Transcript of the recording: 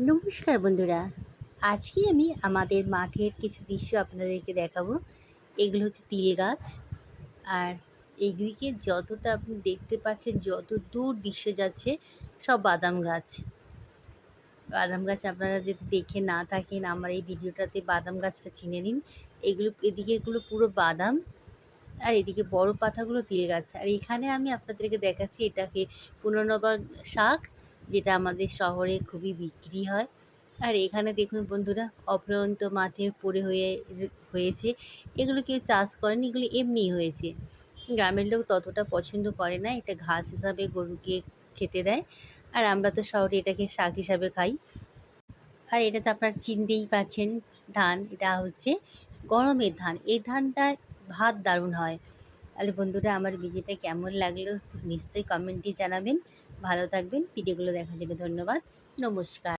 নমস্কার বন্ধুরা। আজকে আমি আমাদের মাঠের কিছু দৃশ্য আপনাদেরকে দেখাবো। এগুলো হচ্ছে তিল গাছ। আর এইদিকে যতটা আপনি দেখতে পাচ্ছেন, যত দূর দৃশ্য যাচ্ছে সব বাদাম গাছ। বাদাম গাছ আপনারা যদি দেখে না থাকেন, আমার এই ভিডিওটাতে বাদাম গাছটা চিনে নিন। এদিকেরগুলো পুরো বাদাম, আর এদিকে বড় পাতাগুলো তিল গাছ। আর এখানে আমি আপনাদেরকে দেখাচ্ছি এটাকে পুনর্নবা শাক, যেটা আমাদের শহরে খুবই বিক্রি হয়। আর এখানে দেখুন বন্ধুরা, অফুরন্ত মাঠে হয়েছে। এগুলো কেউ চাষ করেনি, এগুলো এমনিই হয়েছে। গ্রামের লোক ততটা পছন্দ করে না, এটা ঘাস হিসাবে গরুকে খেতে দেয়। আর আমরা তো শহরে এটাকে শাক হিসাবে খাই। আর এটা তো আপনারা চিনতেই পারছেন, ধান। এটা হচ্ছে গরমের ধান। এই ধানটা ভাত দারুণ হয়। তাহলে বন্ধুরা, আমার ভিডিওটা কেমন লাগলো নিশ্চয়ই কমেন্টে জানাবেন। ভালো থাকবেন। ভিডিওগুলো দেখার জন্য ধন্যবাদ। নমস্কার।